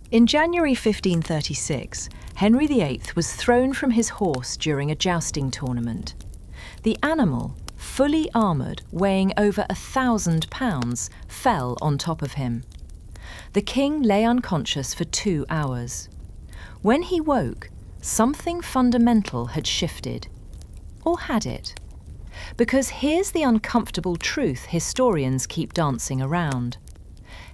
In January 1536, Henry VIII was thrown from his horse during a jousting tournament. The animal, fully armoured, weighing over 1,000 pounds, fell on top of him. The king lay unconscious for 2 hours. When he woke, something fundamental had shifted. Or had it? Because here's the uncomfortable truth historians keep dancing around.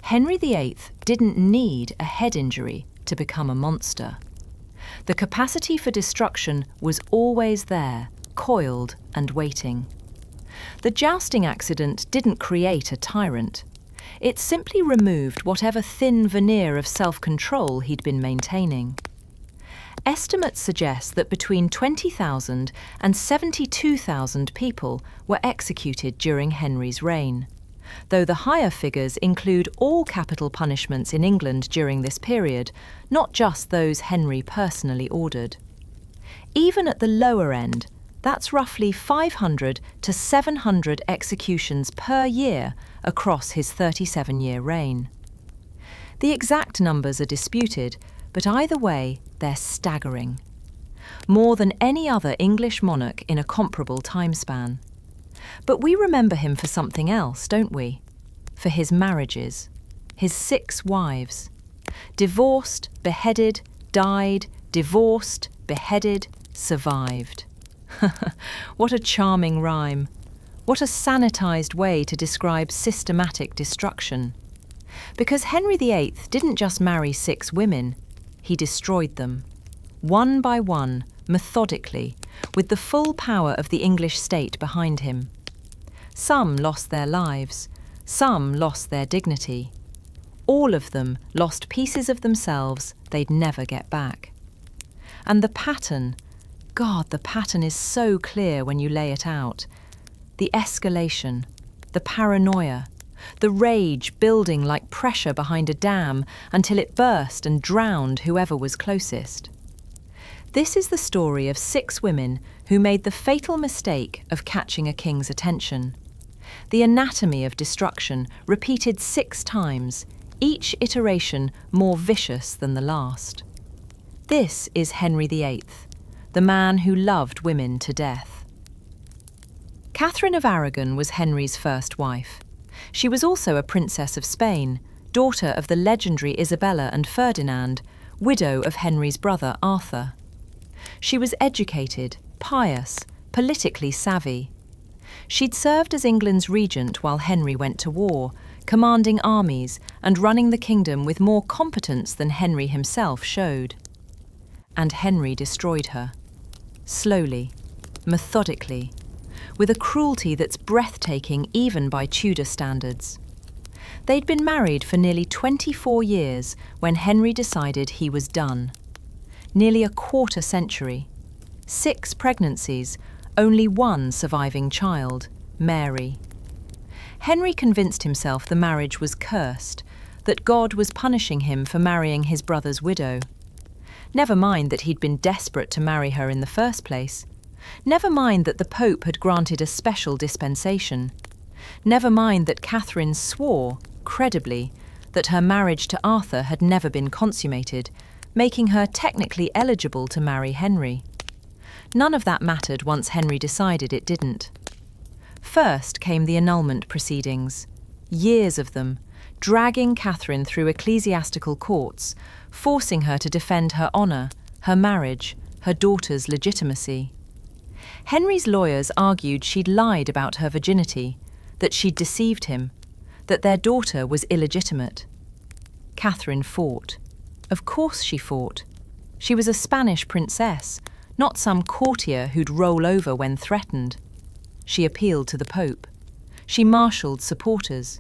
Henry VIII didn't need a head injury to become a monster. The capacity for destruction was always there, coiled and waiting. The jousting accident didn't create a tyrant. It simply removed whatever thin veneer of self-control he'd been maintaining. Estimates suggest that between 20,000 and 72,000 people were executed during Henry's reign, though the higher figures include all capital punishments in England during this period, not just those Henry personally ordered. Even at the lower end, that's roughly 500 to 700 executions per year across his 37-year reign. The exact numbers are disputed, but either way, they're staggering. More than any other English monarch in a comparable time span. But we remember him for something else, don't we? For his marriages, his 6 wives. Divorced, beheaded, died, divorced, beheaded, survived. What a charming rhyme. What a sanitized way to describe systematic destruction. Because Henry VIII didn't just marry 6 women, he destroyed them. One by one, methodically, with the full power of the English state behind him. Some lost their lives, some lost their dignity. All of them lost pieces of themselves they'd never get back. And the pattern, God, the pattern is so clear when you lay it out. The escalation, the paranoia, the rage building like pressure behind a dam until it burst and drowned whoever was closest. This is the story of 6 women who made the fatal mistake of catching a king's attention. The anatomy of destruction repeated 6 times, each iteration more vicious than the last. This is Henry VIII, the man who loved women to death. Catherine of Aragon was Henry's first wife. She was also a princess of Spain, daughter of the legendary Isabella and Ferdinand, widow of Henry's brother Arthur. She was educated, pious, politically savvy. She'd served as England's regent while Henry went to war, commanding armies and running the kingdom with more competence than Henry himself showed. And Henry destroyed her. Slowly, methodically, with a cruelty that's breathtaking even by Tudor standards. They'd been married for nearly 24 years when Henry decided he was done. Nearly a quarter century. 6 pregnancies, only 1 surviving child, Mary. Henry convinced himself the marriage was cursed, that God was punishing him for marrying his brother's widow. Never mind that he'd been desperate to marry her in the first place. Never mind that the Pope had granted a special dispensation. Never mind that Catherine swore, credibly, that her marriage to Arthur had never been consummated, making her technically eligible to marry Henry. None of that mattered once Henry decided it didn't. First came the annulment proceedings, years of them, dragging Catherine through ecclesiastical courts, forcing her to defend her honour, her marriage, her daughter's legitimacy. Henry's lawyers argued she'd lied about her virginity, that she'd deceived him, that their daughter was illegitimate. Catherine fought. Of course she fought. She was a Spanish princess, not some courtier who'd roll over when threatened. She appealed to the Pope. She marshalled supporters.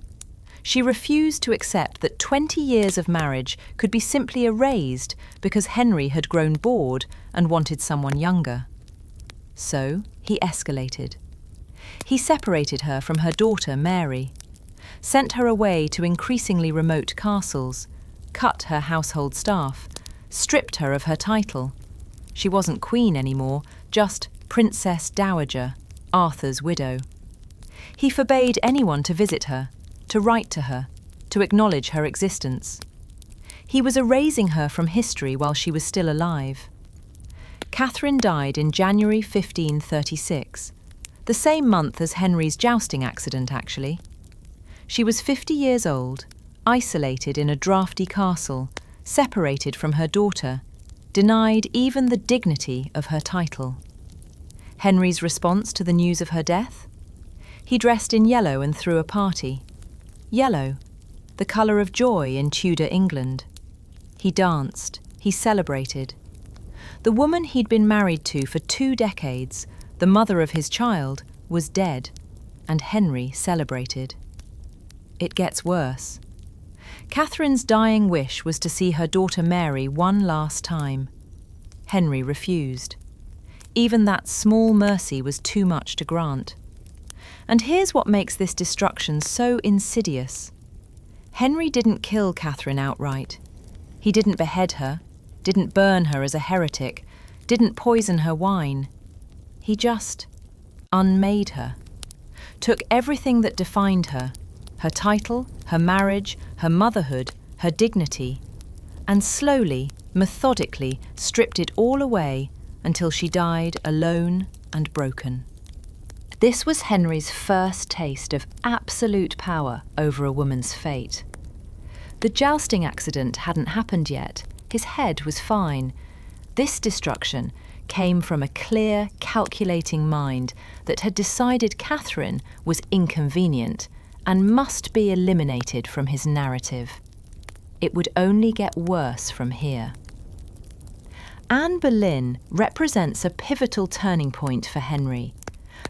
She refused to accept that 20 years of marriage could be simply erased because Henry had grown bored and wanted someone younger. So he escalated. He separated her from her daughter Mary, sent her away to increasingly remote castles, cut her household staff, stripped her of her title. She wasn't queen anymore, just Princess Dowager, Arthur's widow. He forbade anyone to visit her, to write to her, to acknowledge her existence. He was erasing her from history while she was still alive. Catherine died in January 1536, the same month as Henry's jousting accident, actually. She was 50 years old, isolated in a draughty castle, separated from her daughter, denied even the dignity of her title. Henry's response to the news of her death? He dressed in yellow and threw a party. Yellow, the colour of joy in Tudor England. He danced, he celebrated. The woman he'd been married to for 2 decades, the mother of his child, was dead, and Henry celebrated. It gets worse. Catherine's dying wish was to see her daughter Mary one last time. Henry refused. Even that small mercy was too much to grant. And here's what makes this destruction so insidious. Henry didn't kill Catherine outright. He didn't behead her, didn't burn her as a heretic, didn't poison her wine. He just unmade her. Took everything that defined her, her title, her marriage, her motherhood, her dignity, and slowly, methodically stripped it all away until she died alone and broken. This was Henry's first taste of absolute power over a woman's fate. The jousting accident hadn't happened yet. His head was fine. This destruction came from a clear, calculating mind that had decided Catherine was inconvenient and must be eliminated from his narrative. It would only get worse from here. Anne Boleyn represents a pivotal turning point for Henry.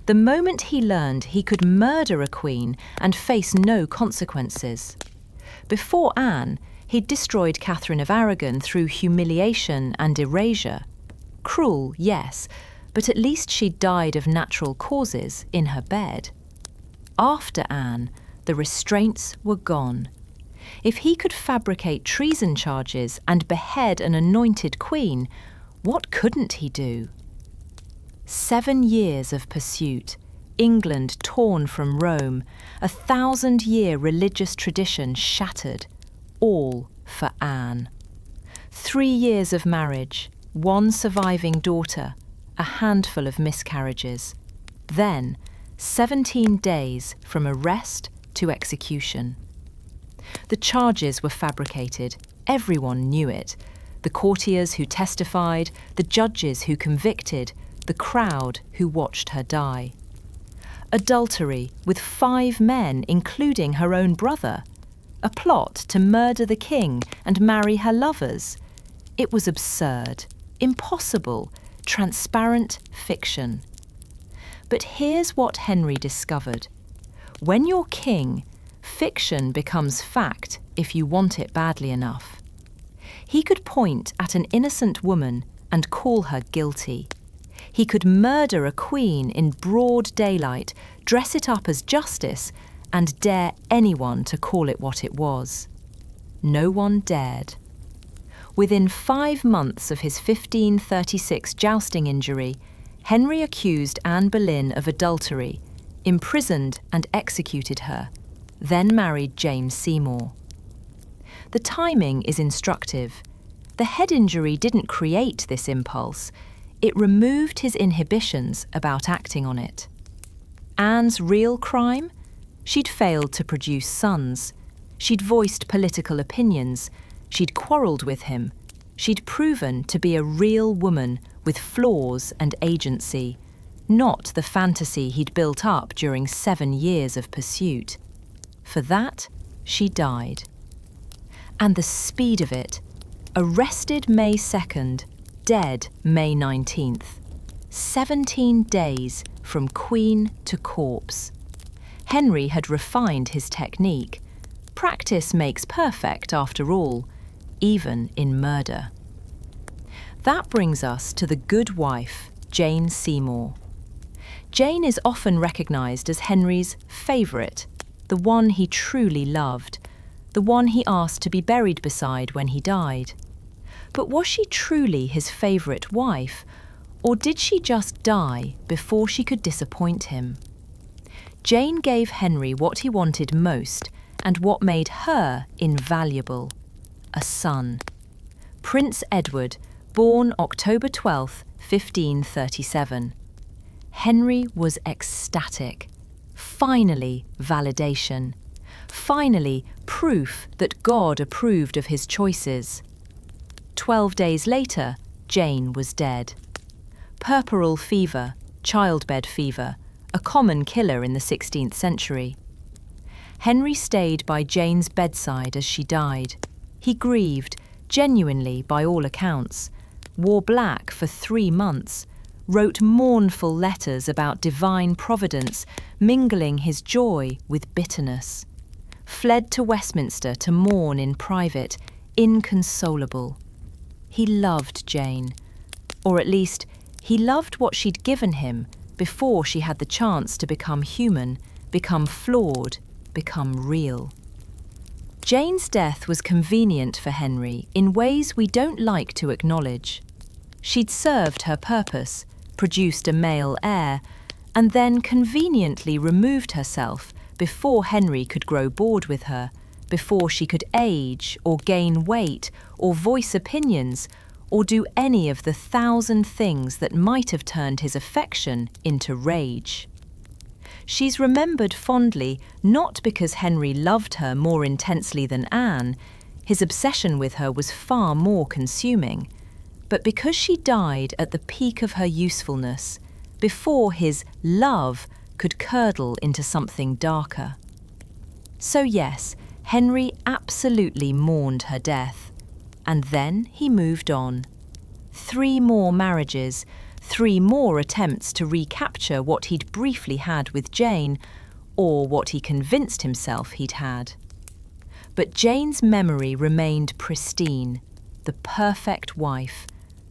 The moment he learned he could murder a queen and face no consequences. Before Anne, he'd destroyed Catherine of Aragon through humiliation and erasure. Cruel, yes, but at least she'd died of natural causes in her bed. After Anne, the restraints were gone. If he could fabricate treason charges and behead an anointed queen, what couldn't he do? 7 years of pursuit, England torn from Rome, a 1,000-year religious tradition shattered, all for Anne. 3 years of marriage, 1 surviving daughter, a handful of miscarriages. Then, 17 days from arrest to execution. The charges were fabricated. Everyone knew it. The courtiers who testified, the judges who convicted, the crowd who watched her die. Adultery with 5 men, including her own brother. A plot to murder the king and marry her lovers. It was absurd, impossible, transparent fiction. But here's what Henry discovered. When you're king, fiction becomes fact if you want it badly enough. He could point at an innocent woman and call her guilty. He could murder a queen in broad daylight, dress it up as justice, and dare anyone to call it what it was. No one dared. Within 5 months of his 1536 jousting injury, Henry accused Anne Boleyn of adultery, imprisoned and executed her, then married James Seymour. The timing is instructive. The head injury didn't create this impulse. It removed his inhibitions about acting on it. Anne's real crime? She'd failed to produce sons. She'd voiced political opinions. She'd quarrelled with him. She'd proven to be a real woman with flaws and agency, not the fantasy he'd built up during 7 years of pursuit. For that, she died. And the speed of it. Arrested May 2nd, dead May 19th. 17 days from queen to corpse. Henry had refined his technique. Practice makes perfect after all, even in murder. That brings us to the good wife, Jane Seymour. Jane is often recognised as Henry's favourite, the one he truly loved, the one he asked to be buried beside when he died. But was she truly his favourite wife, or did she just die before she could disappoint him? Jane gave Henry what he wanted most and what made her invaluable: a son. Prince Edward, born October 12, 1537. Henry was ecstatic. Finally, validation. Finally, proof that God approved of his choices. 12 days later, Jane was dead. Puerperal fever, childbed fever, a common killer in the 16th century. Henry stayed by Jane's bedside as she died. He grieved, genuinely by all accounts, wore black for 3 months, wrote mournful letters about divine providence, mingling his joy with bitterness. Fled to Westminster to mourn in private, inconsolable. He loved Jane, or at least, he loved what she'd given him before she had the chance to become human, become flawed, become real. Jane's death was convenient for Henry in ways we don't like to acknowledge. She'd served her purpose, produced a male heir, and then conveniently removed herself before Henry could grow bored with her, before she could age or gain weight or voice opinions or do any of the 1,000 things that might have turned his affection into rage. She's remembered fondly not because Henry loved her more intensely than Anne, his obsession with her was far more consuming, but because she died at the peak of her usefulness, before his love could curdle into something darker. So yes, Henry absolutely mourned her death, and then he moved on. 3 more marriages, 3 more attempts to recapture what he'd briefly had with Jane, or what he convinced himself he'd had. But Jane's memory remained pristine, the perfect wife,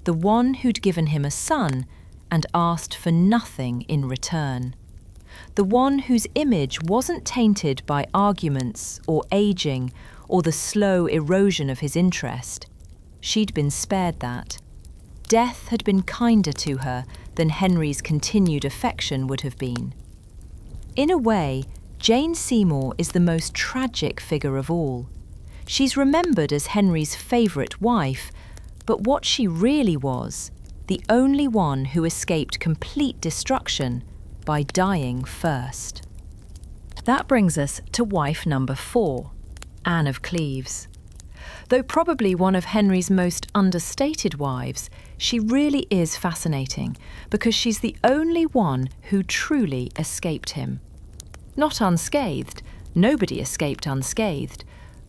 the one who'd given him a son and asked for nothing in return. The one whose image wasn't tainted by arguments or aging or the slow erosion of his interest. She'd been spared that. Death had been kinder to her than Henry's continued affection would have been. In a way, Jane Seymour is the most tragic figure of all. She's remembered as Henry's favourite wife, but what she really was, the only one who escaped complete destruction by dying first. That brings us to wife number 4, Anne of Cleves. Though probably one of Henry's most understated wives, she really is fascinating because she's the only one who truly escaped him. Not unscathed, nobody escaped unscathed,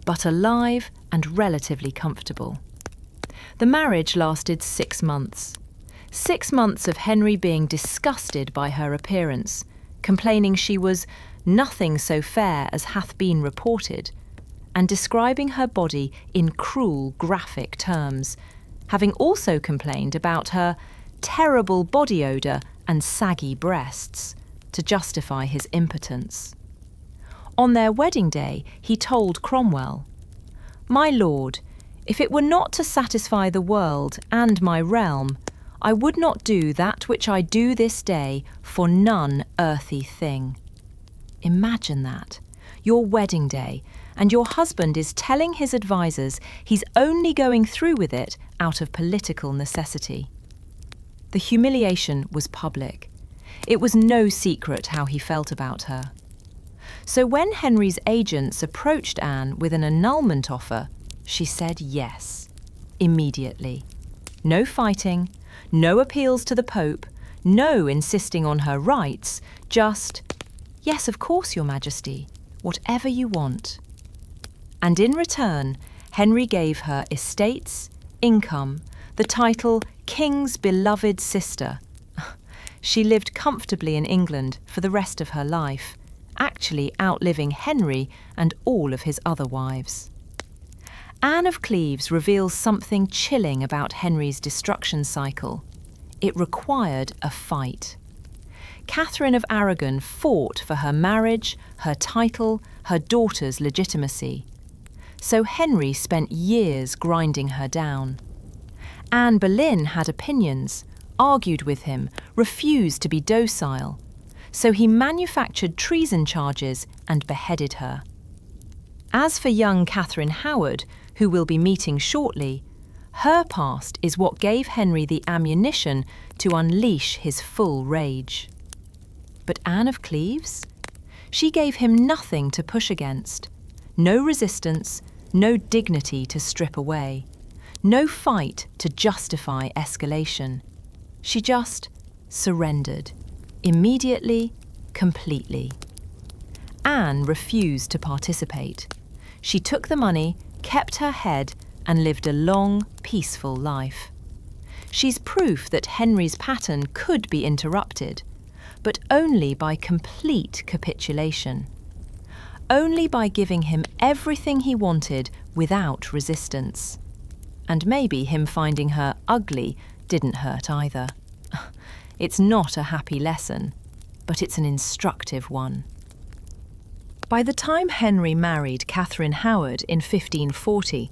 but alive and relatively comfortable. The marriage lasted 6 months. 6 months of Henry being disgusted by her appearance, complaining she was nothing so fair as hath been reported, and describing her body in cruel, graphic terms, having also complained about her terrible body odour and saggy breasts to justify his impotence. On their wedding day, he told Cromwell, "My lord, if it were not to satisfy the world and my realm, I would not do that which I do this day for none earthly thing." Imagine that. Your wedding day, and your husband is telling his advisers he's only going through with it out of political necessity. The humiliation was public. It was no secret how he felt about her. So when Henry's agents approached Anne with an annulment offer, she said yes, immediately. No fighting, no appeals to the Pope, no insisting on her rights, just, "Yes, of course, Your Majesty, whatever you want." And in return, Henry gave her estates, income, the title King's beloved sister. She lived comfortably in England for the rest of her life, actually outliving Henry and all of his other wives. Anne of Cleves reveals something chilling about Henry's destruction cycle. It required a fight. Catherine of Aragon fought for her marriage, her title, her daughter's legitimacy. So Henry spent years grinding her down. Anne Boleyn had opinions, argued with him, refused to be docile. So he manufactured treason charges and beheaded her. As for young Catherine Howard, who we'll be meeting shortly, her past is what gave Henry the ammunition to unleash his full rage. But Anne of Cleves? She gave him nothing to push against. No resistance, no dignity to strip away. No fight to justify escalation. She just surrendered. Immediately, completely. Anne refused to participate. She took the money, kept her head, and lived a long, peaceful life. She's proof that Henry's pattern could be interrupted, but only by complete capitulation. Only by giving him everything he wanted without resistance. And maybe him finding her ugly didn't hurt either. It's not a happy lesson, but it's an instructive one. By the time Henry married Catherine Howard in 1540,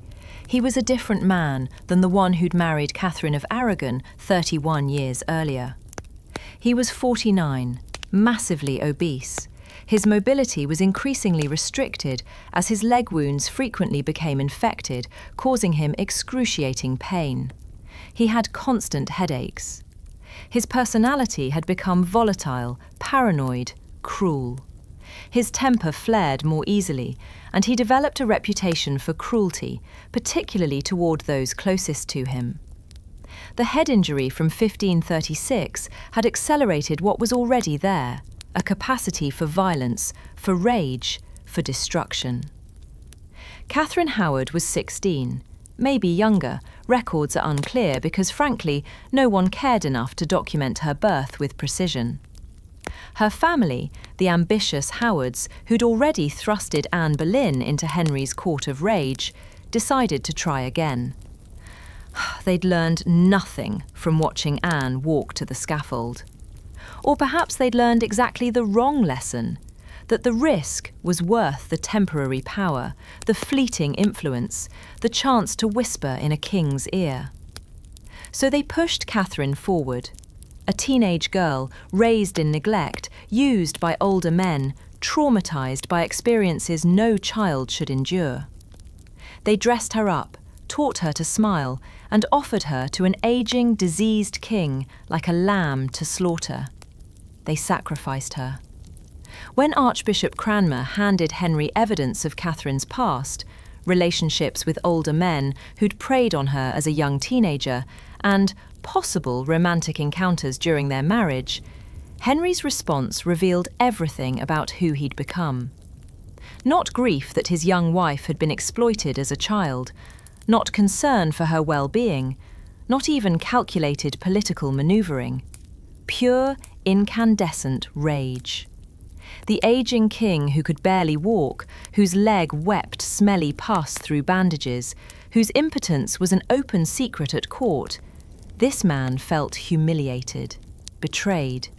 he was a different man than the one who'd married Catherine of Aragon 31 years earlier. He was 49, massively obese. His mobility was increasingly restricted as his leg wounds frequently became infected, causing him excruciating pain. He had constant headaches. His personality had become volatile, paranoid, cruel. His temper flared more easily, and he developed a reputation for cruelty, particularly toward those closest to him. The head injury from 1536 had accelerated what was already there, a capacity for violence, for rage, for destruction. Catherine Howard was 16, maybe younger. Records are unclear because, frankly, no one cared enough to document her birth with precision. Her family, the ambitious Howards, who'd already thrusted Anne Boleyn into Henry's court of rage, decided to try again. They'd learned nothing from watching Anne walk to the scaffold. Or perhaps they'd learned exactly the wrong lesson, that the risk was worth the temporary power, the fleeting influence, the chance to whisper in a king's ear. So they pushed Catherine forward, a teenage girl raised in neglect, used by older men, traumatized by experiences no child should endure. They dressed her up, taught her to smile, and offered her to an aging, diseased king like a lamb to slaughter. They sacrificed her. When Archbishop Cranmer handed Henry evidence of Catherine's past, relationships with older men who'd preyed on her as a young teenager, and possible romantic encounters during their marriage, Henry's response revealed everything about who he'd become. Not grief that his young wife had been exploited as a child, not concern for her well-being, not even calculated political manoeuvring. Pure, incandescent rage. The aging king who could barely walk, whose leg wept smelly pus through bandages, whose impotence was an open secret at court, this man felt humiliated, betrayed,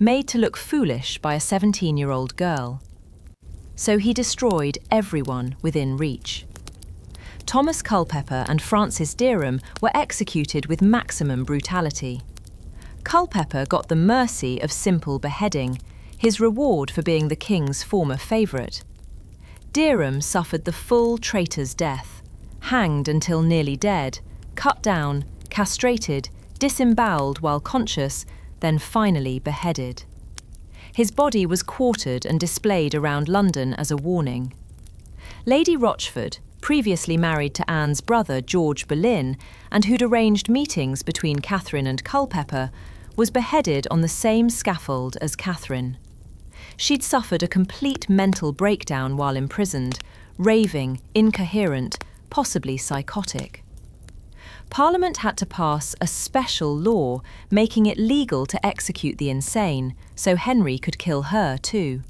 made to look foolish by a 17-year-old girl. So he destroyed everyone within reach. Thomas Culpeper and Francis Derham were executed with maximum brutality. Culpeper got the mercy of simple beheading, his reward for being the king's former favourite. Derham suffered the full traitor's death, hanged until nearly dead, cut down, castrated, disemboweled while conscious, then finally beheaded. His body was quartered and displayed around London as a warning. Lady Rochford, previously married to Anne's brother George Boleyn, and who'd arranged meetings between Catherine and Culpeper, was beheaded on the same scaffold as Catherine. She'd suffered a complete mental breakdown while imprisoned, raving, incoherent, possibly psychotic. Parliament had to pass a special law making it legal to execute the insane, so Henry could kill her too.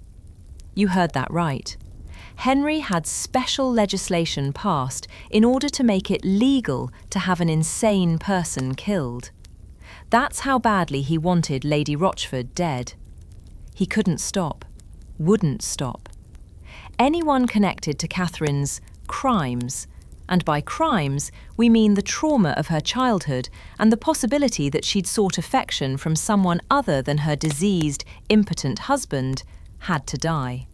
You heard that right. Henry had special legislation passed in order to make it legal to have an insane person killed. That's how badly he wanted Lady Rochford dead. He couldn't stop, wouldn't stop. Anyone connected to Catherine's crimes, and by crimes we mean the trauma of her childhood and the possibility that she'd sought affection from someone other than her diseased, impotent husband, had to die.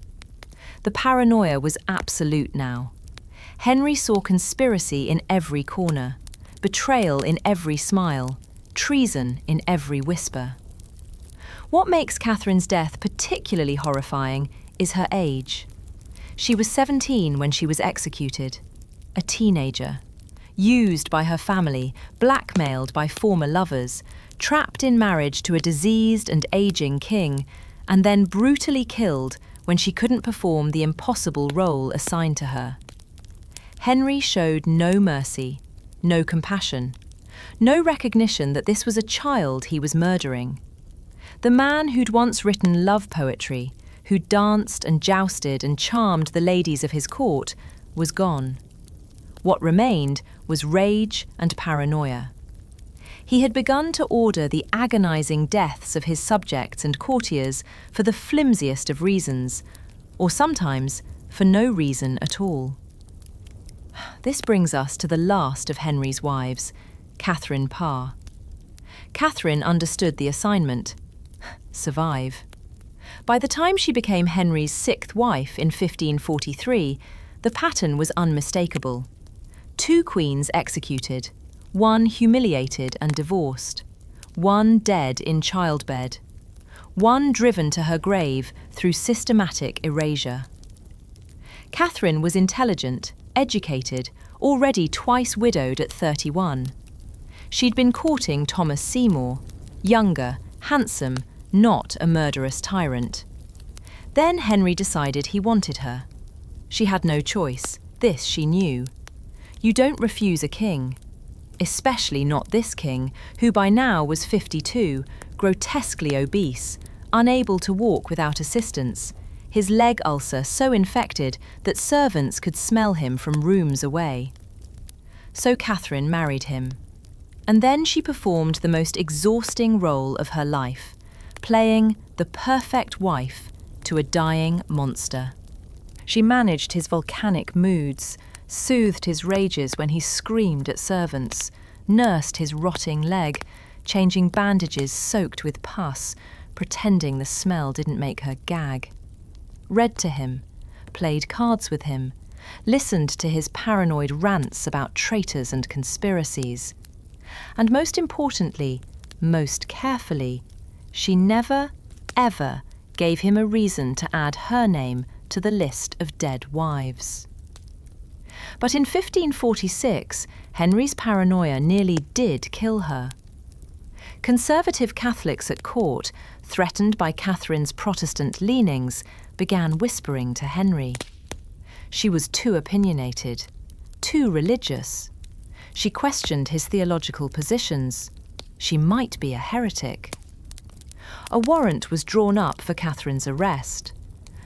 The paranoia was absolute now. Henry saw conspiracy in every corner, betrayal in every smile, treason in every whisper. What makes Catherine's death particularly horrifying is her age. She was 17 when she was executed, a teenager, used by her family, blackmailed by former lovers, trapped in marriage to a diseased and aging king, and then brutally killed when she couldn't perform the impossible role assigned to her. Henry showed no mercy, no compassion, no recognition that this was a child he was murdering. The man who'd once written love poetry, who danced and jousted and charmed the ladies of his court, was gone. What remained was rage and paranoia. He had begun to order the agonizing deaths of his subjects and courtiers for the flimsiest of reasons, or sometimes for no reason at all. This brings us to the last of Henry's wives, Catherine Parr. Catherine understood the assignment: survive. By the time she became Henry's sixth wife in 1543, the pattern was unmistakable. 2 queens executed, 1 humiliated and divorced, 1 dead in childbed, 1 driven to her grave through systematic erasure. Catherine was intelligent, educated, already twice widowed at 31. She'd been courting Thomas Seymour, younger, handsome, not a murderous tyrant. Then Henry decided he wanted her. She had no choice, this she knew. You don't refuse a king. Especially not this king, who by now was 52, grotesquely obese, unable to walk without assistance, his leg ulcer so infected that servants could smell him from rooms away. So Catherine married him. And then she performed the most exhausting role of her life, playing the perfect wife to a dying monster. She managed his volcanic moods, soothed his rages when he screamed at servants, nursed his rotting leg, changing bandages soaked with pus, pretending the smell didn't make her gag. Read to him, played cards with him, listened to his paranoid rants about traitors and conspiracies. And most importantly, most carefully, she never, ever gave him a reason to add her name to the list of dead wives. But in 1546, Henry's paranoia nearly did kill her. Conservative Catholics at court, threatened by Catherine's Protestant leanings, began whispering to Henry. She was too opinionated, too religious. She questioned his theological positions. She might be a heretic. A warrant was drawn up for Catherine's arrest.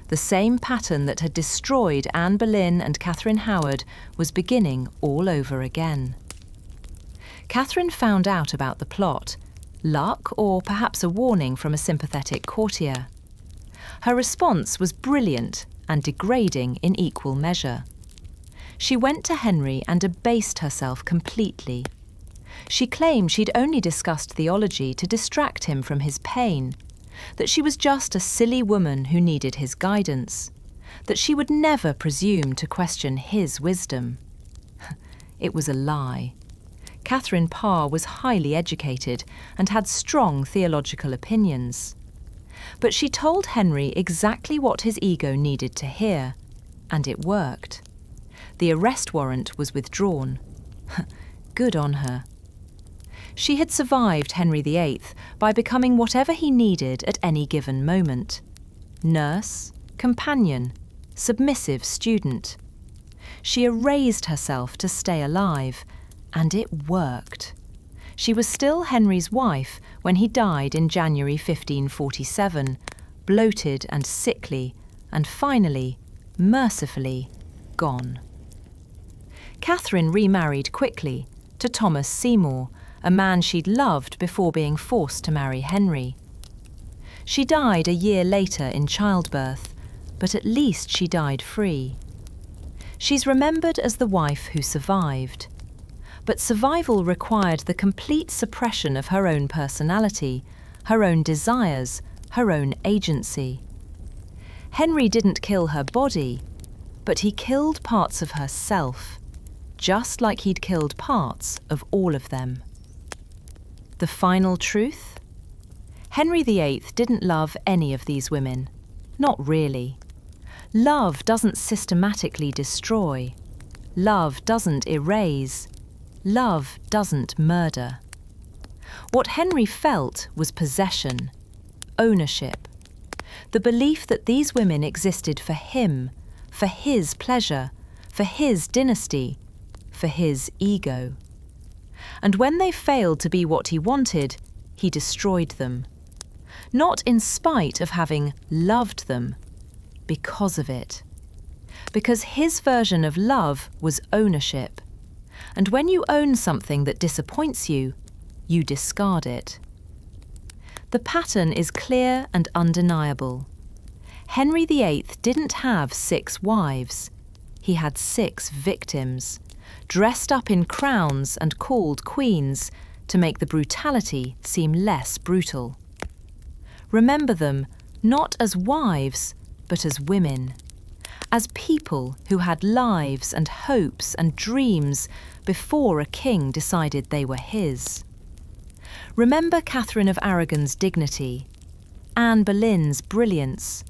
The same pattern that had destroyed Anne Boleyn and Catherine Howard was beginning all over again. Catherine found out about the plot, luck or perhaps a warning from a sympathetic courtier. Her response was brilliant and degrading in equal measure. She went to Henry and abased herself completely. She claimed she'd only discussed theology to distract him from his pain, that she was just a silly woman who needed his guidance, that she would never presume to question his wisdom. It was a lie. Catherine Parr was highly educated and had strong theological opinions. But she told Henry exactly what his ego needed to hear, and it worked. The arrest warrant was withdrawn. Good on her. She had survived Henry VIII by becoming whatever he needed at any given moment. Nurse, companion, submissive student. She erased herself to stay alive, and it worked. She was still Henry's wife when he died in January 1547, bloated and sickly, and finally, mercifully, gone. Catherine remarried quickly to Thomas Seymour, a man she'd loved before being forced to marry Henry. She died a year later in childbirth, but at least she died free. She's remembered as the wife who survived. But survival required the complete suppression of her own personality, her own desires, her own agency. Henry didn't kill her body, But he killed parts of herself, just like he'd killed parts of all of them. The final truth? Henry VIII didn't love any of these women. Not really. Love doesn't systematically destroy. Love doesn't erase. Love doesn't murder. What Henry felt was possession, ownership, the belief that these women existed for him, for his pleasure, for his dynasty, for his ego. And when they failed to be what he wanted, he destroyed them. Not in spite of having loved them, because of it. Because his version of love was ownership. And when you own something that disappoints you, you discard it. The pattern is clear and undeniable. Henry VIII didn't have 6 wives. He had 6 victims, dressed up in crowns and called queens to make the brutality seem less brutal. Remember them not as wives, but as women, as people who had lives and hopes and dreams before a king decided they were his. Remember Catherine of Aragon's dignity, Anne Boleyn's brilliance,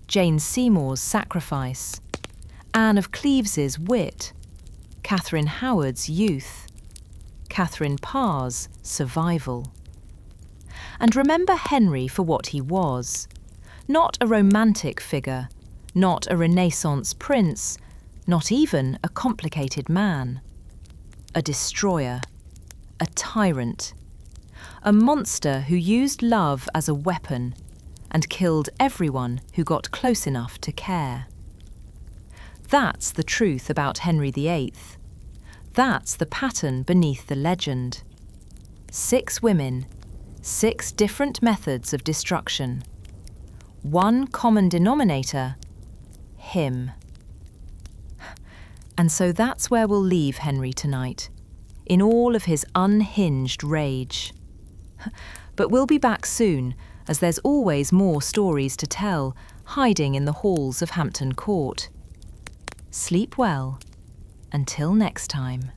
Jane Seymour's sacrifice, Anne of Cleves's wit, Catherine Howard's youth, Catherine Parr's survival. And remember Henry for what he was, not a romantic figure, not a Renaissance prince, not even a complicated man. A destroyer, a tyrant, a monster who used love as a weapon and killed everyone who got close enough to care. That's the truth about Henry VIII. That's the pattern beneath the legend. 6 women, 6 different methods of destruction. One common denominator: him. And so that's where we'll leave Henry tonight, in all of his unhinged rage. But we'll be back soon, as there's always more stories to tell, hiding in the halls of Hampton Court. Sleep well. Until next time.